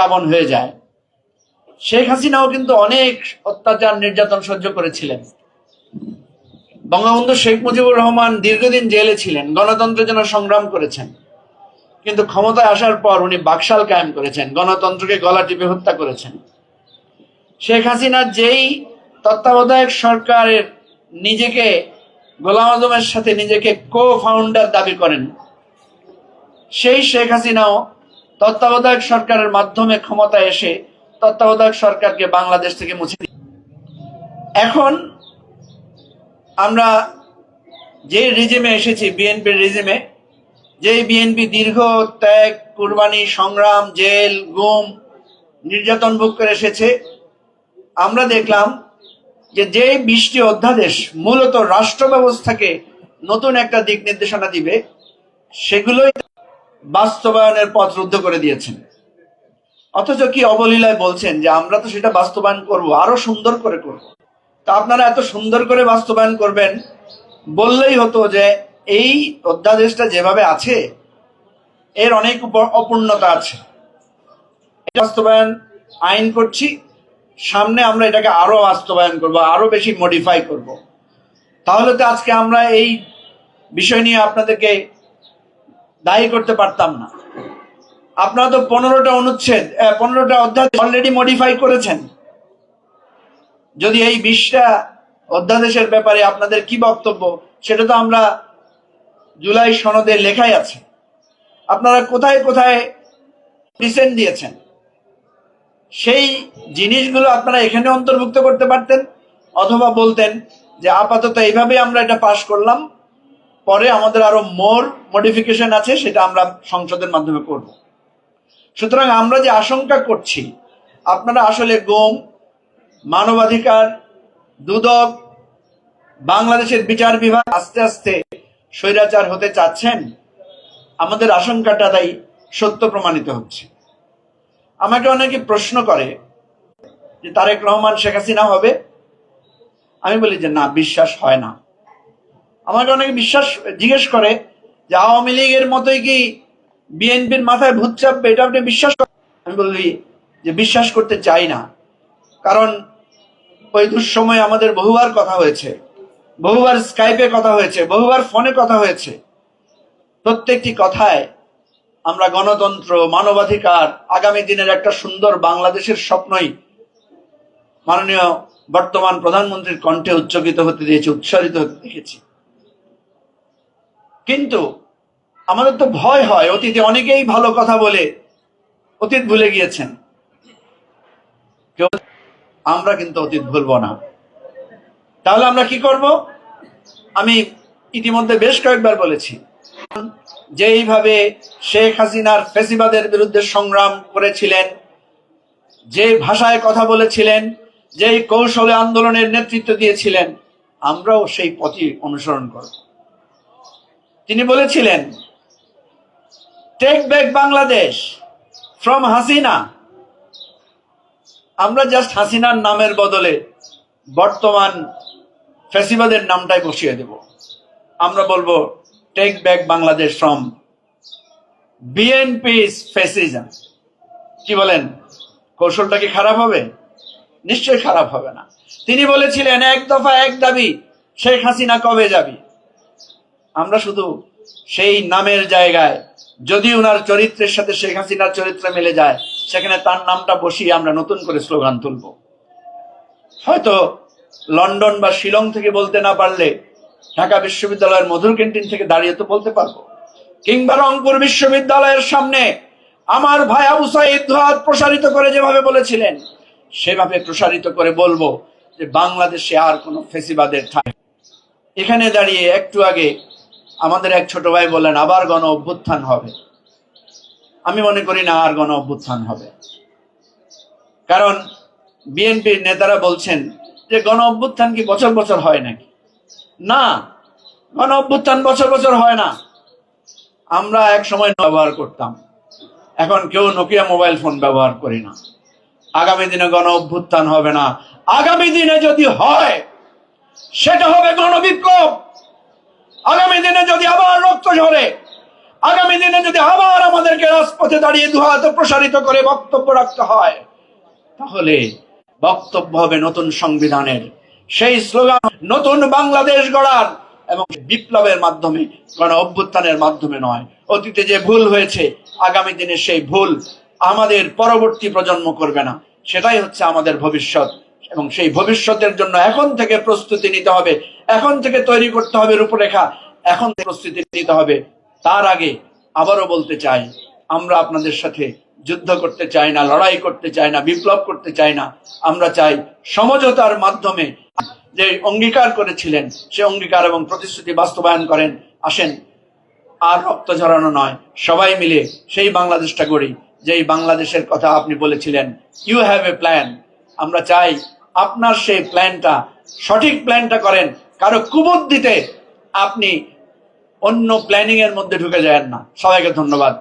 রাবণ হয়ে যায়। শেখ হাসিনাও কিন্তু অনেক অত্যাচার নির্যাতন সহ্য করেছিলেন। বঙ্গবন্ধু শেখ মুজিবুর রহমান দীর্ঘদিন জেলে ছিলেন, গণতন্ত্রের জন্য সংগ্রাম করেছেন, কিন্তু ক্ষমতায় আসার পর উনি বাকশাল কায়েম করেছেন, গণতন্ত্রকে গলা টিপে হত্যা করেছেন। শেখ হাসিনা যেই তত্ত্বাবধায়ক সরকারের নিজেকে গোলাম আজমের সাথে নিজেকে কো ফাউন্ডার দাবি করেন, সেই শেখ হাসিনাও তত্ত্বাবধায়ক সরকারের মাধ্যমে ক্ষমতায় এসে তত্ত্বাবধায়ক সরকারকে বাংলাদেশ থেকে মুছে দিই। এখন আমরা যে রিজিমে এসেছি, বিএনপির রিজিমে, যে বিএনপি দীর্ঘ ত্যাগ, কুরবানি, সংগ্রাম, জেল, গুম, নির্যাতন ভোগ করে এসেছে, আমরা দেখলাম যে 20টি অধ্যাদেশ মূলত রাষ্ট্র ব্যবস্থাকে নতুন একটা দিক নির্দেশনা দিবে, সেগুলোই বাস্তবায়নের পথ রুদ্ধ করে দিয়েছেন। অথচ কি অবলীলায় বলছেন যে আমরা তো সেটা বাস্তবায়ন করব, আরো সুন্দর করে করব। তা আপনারা এত সুন্দর করে বাস্তবায়ন করবেন বললেই হতো যে এই অধ্যাদেশটা যেভাবে আছে এর অনেক অপূর্ণতা আছে, বাস্তবায়ন আইন করছি, সামনে আমরা এটাকে আরো বাস্তবায়ন করব, আরো বেশি মডিফাই করব। তাহলে তো আজকে আমরা এই বিষয় নিয়ে আপনাদেরকে দায়ী করতে পারতাম না। আপনারা তো 15টা অধ্যায় অলরেডি মডিফাই করেছেন। যদি এই 20টা অধ্যাদেশের ব্যাপারে আপনাদের কি বক্তব্য, সেটা তো আমরা জুলাই সনদে লেখাই আছে। আপনারা কোথায় কোথায় ডিসেন্ট দিয়েছেন, সেই জিনিসগুলো আপনারা এখানে অন্তর্ভুক্ত করতে পারতেন, অথবা বলতেন যে আপাতত এইভাবে আমরা এটা পাশ করলাম, পরে আমাদের আরো মোর মডিফিকেশন আছে, সেটা আমরা সংসদের মাধ্যমে করব। সুতরাং আমরা যে আশঙ্কা করছি, আপনারা আসলে গুম, মানবাধিকার, দুদক, বাংলাদেশের বিচার বিভাগ আস্তে আস্তে স্বৈরাচার হতে চাচ্ছেন, আমাদের আশঙ্কাটা তাই সত্য প্রমাণিত হচ্ছে। আমাকে অনেকে প্রশ্ন করে যে তারেক রহমান শেখ হাসিনা হবে। আমি বলি যে না, বিশ্বাস হয় না। আমাকে অনেকে জিজ্ঞেস করে যে আওয়ামী লীগের মতোই কি বিএনপির মাথায় ভূত চাপবে, এটা আপনি বিশ্বাস করেন? আমি বলি যে বিশ্বাস করতে চাই না, কারণ ওই দুঃসময়ে আমাদের বহুবার কথা হয়েছে, বহুবার স্কাইপে কথা হয়েছে, বহুবার ফোনে কথা হয়েছে। প্রত্যেকটি কথায় আমরা গণতন্ত্র, মানবাধিকার, আগামী দিনের একটা সুন্দর বাংলাদেশের স্বপ্নই মাননীয় বর্তমান প্রধানমন্ত্রীর কণ্ঠে উচ্চকিত হতে দিয়েছি, উচ্চারিত হতে দেখেছি। কিন্তু আমাদের তো ভয় হয়, অতীতে অনেকেই ভালো কথা বলে অতীত ভুলে গিয়েছেন, আমরা কিন্তু অতীত ভুলবো না। তাহলে আমরা কি করব? আমি ইতিমধ্যে বেশ কয়েকবার বলেছি, যেইভাবে শেখ হাসিনার ফ্যাসিবাদের বিরুদ্ধে সংগ্রাম করেছিলেন, যে ভাষায় কথা বলেছিলেন, যেই কৌশলে আন্দোলনের নেতৃত্ব দিয়েছিলেন, আমরাও সেই পথই অনুসরণ করব। তিনি বলেছিলেন take back Bangladesh from Hasina. আমরা জাস্ট হাসিনার নামের বদলে বর্তমান ফ্যাসিবাদের নামটাই বসিয়ে দেব। আমরা বলবো take back Bangladesh from BNP's fascism. কি বলেন, কৌশলটা কি খারাপ হবে? নিশ্চয়ই খারাপ হবে না। তিনি বলেছিলেন এক দফা এক দাবি, শেখ হাসিনা কবে যাবি। আমরা শুধু সেই নামের জায়গায়, যদি উনার চরিত্রের সাথে শেখ হাসিনার চরিত্র মিলে যায়, সেখানে তার নামটা বসিয়ে আমরা নতুন করে স্লোগান তুলব। হয়তো লন্ডন বা শিলং থেকে বলতে না পারলে ঢাকা বিশ্ববিদ্যালয়ের মধুর ক্যান্টিন থেকে দাঁড়িয়ে তো বলতে পারবো, কিংবা রংপুর বিশ্ববিদ্যালয়ের সামনে আমার ভাই আবু সাঈদ দুহাত প্রসারিত করে যেভাবে বলেছিলেন, সেভাবে প্রসারিত করে বলবো যে বাংলাদেশে আর কোনো ফ্যাসিবাদের ঠাঁই। এখানে দাঁড়িয়ে একটু আগে আমাদের এক ছোট ভাই বললেন আবার গণ অভ্যুত্থান হবে। আমি মনে করি না আর গণ অভ্যুত্থান হবে, কারণ বিএনপির নেতারা বলছেন যে গণ অভ্যুত্থান কি বছর বছর হয় নাকি? না, গণ অভ্যুত্থান বছর বছর হয় না। আমরা এক সময় ব্যবহার করতাম, এখন কেউ নোকিয়া মোবাইল ফোন ব্যবহার করি না। আগামী দিনে গণ অভ্যুত্থান হবে না, আগামী দিনে যদি হয় সেটা হবে গণবিপ্লব। আগামী দিনে যদি আবার রক্ত ঝরে, আগামী দিনে যদি আবার আমাদেরকে রাজপথে দাঁড়িয়ে দুহাত প্রসারিত করে বক্তব্য রাখতে হয়, তাহলে বক্তব্য হবে নতুন সংবিধানের, সেই স্লোগান নতুন বাংলাদেশ গড়ার, এবং বিপ্লবের মাধ্যমে, গণ অভ্যুত্থানের মাধ্যমে নয়। অতীতে যে ভুল হয়েছে, আগামী দিনে সেই ভুল আমাদের পরবর্তী প্রজন্ম করবে না। সেটাই হচ্ছে আমাদের ভবিষ্যৎ, এবং সেই ভবিষ্যতের জন্য এখন থেকে প্রস্তুতি নিতে হবে, এখন থেকে তৈরি করতে হবে রূপরেখা, এখন থেকে প্রস্তুতি নিতে হবে। তার আগে আবারও বলতে চাই, আমরা আপনাদের সাথে যুদ্ধ করতে চাই না, লড়াই করতে চাই না, বিপ্লব করতে চাই না। আমরা চাই সমঝোতার মাধ্যমে যে অঙ্গীকার করেছিলেন, সে অঙ্গীকার এবং প্রতিশ্রুতি বাস্তবায়ন করেন। আসেন, আর রক্ত ঝরানো নয়, সবাই মিলে সেই বাংলাদেশটা গড়ি যেই বাংলাদেশের কথা আপনি বলেছিলেন। You have a plan. আমরা চাই আপনার সেই প্ল্যানটা, সঠিক প্ল্যানটা করেন। কারো কুবুদ্ধিতে আপনি অন্য প্ল্যানিং এর মধ্যে ঢুকে যান না। সবাইকে ধন্যবাদ।